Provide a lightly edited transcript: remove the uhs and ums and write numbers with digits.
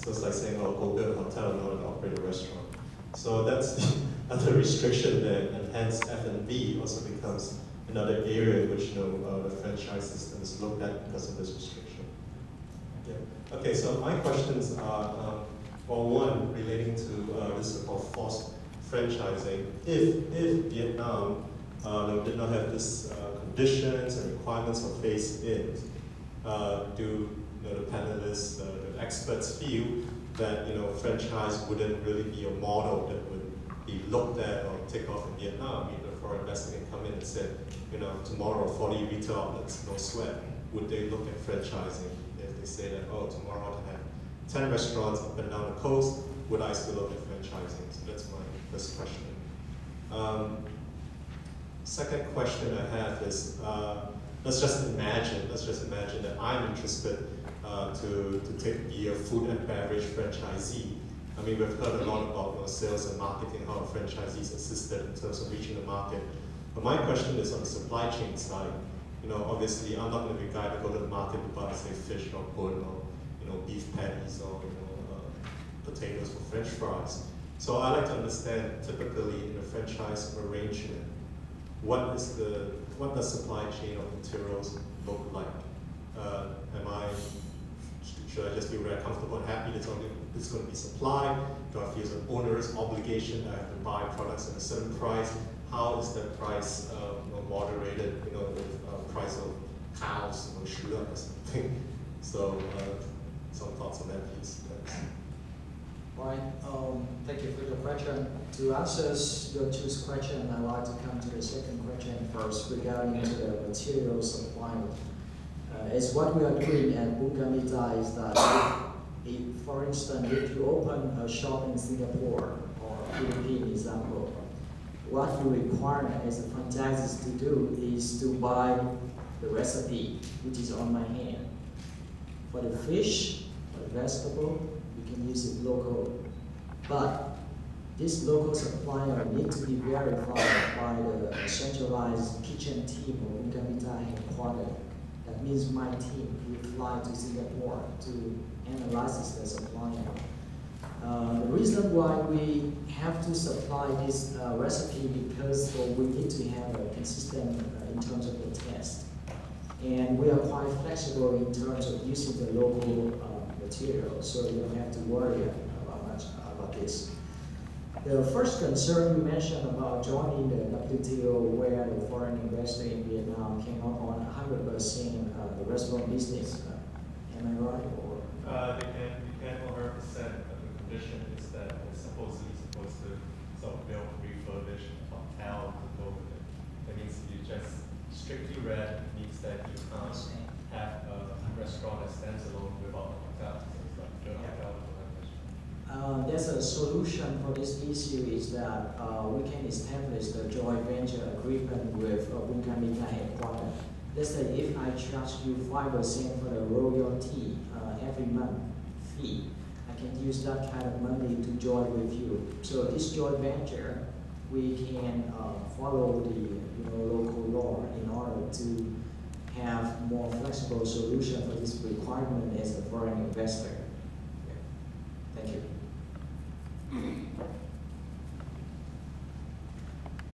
So it's like saying, oh, go build a hotel, not operate a restaurant. So that's the other restriction there, and hence F&B also becomes another area in which the franchise system is looked at because of this restriction. Yeah. Okay, so my questions are, one, relating to this so-called forced franchising. If Vietnam did not have this conditions and requirements for phase-in, do the panelists, the experts feel that franchise wouldn't really be a model that would be looked at or take off in Vietnam? A foreign investor can come in and say, tomorrow 40 retail outlets, no sweat. Would they look at franchising if they say that, oh, tomorrow I can have 10 restaurants up and down the coast? Would I still look at franchising? So that's my first question. Second question I have is, let's just imagine that I'm interested to be a food and beverage franchisee. I mean, we've heard a lot about sales and marketing, how franchisees assisted in terms of reaching the market. But my question is on the supply chain side. Obviously, I'm not going to be a guy to go to the market to buy, say, fish or bone or beef patties or potatoes for French fries. So I like to understand, typically in a franchise arrangement, what does supply chain of materials look like? Should I just be very comfortable and happy that it's going to be supplied? Do I feel it's an owner's obligation that I have to buy products at a certain price? How is that price moderated? With price of cows, sugar or something. So some thoughts on that, please. Thanks. Right. Thank you for your question. To answer your two questions, I'd like to come to the second question first regarding to the material supply. Is what we are doing at Bunkamita is that, for instance, if you open a shop in Singapore or Philippines, example, what you require as a franchisee to do is to buy the recipe, which is on my hand. For the fish, for the vegetable, you can use it local. But this local supplier needs to be verified by the centralized kitchen team of Bunkamita headquarters. That means my team will fly to Singapore to analyze the supplier. The reason why we have to supply this recipe because we need to have a consistent in terms of the test. And we are quite flexible in terms of using the local material, so you don't have to worry much about this. The first concern you mentioned about joining the WTO, where the foreign investor in Vietnam cannot own 100% the restaurant business. Am I right? Or They can own 100%, but the condition is that it's supposedly supposed to sort of build, refurbish a hotel to go with it. That means you just strictly read means that you can't have a restaurant that stands alone without a hotel. So it's like build a hotel. There's a solution for this issue is that we can establish the joint venture agreement with Bunkamita headquarters. Let's say if I charge you 5% for the royalty every month fee, I can use that kind of money to join with you. So this joint venture, we can follow the local law in order to have more flexible solution for this requirement as a foreign investor.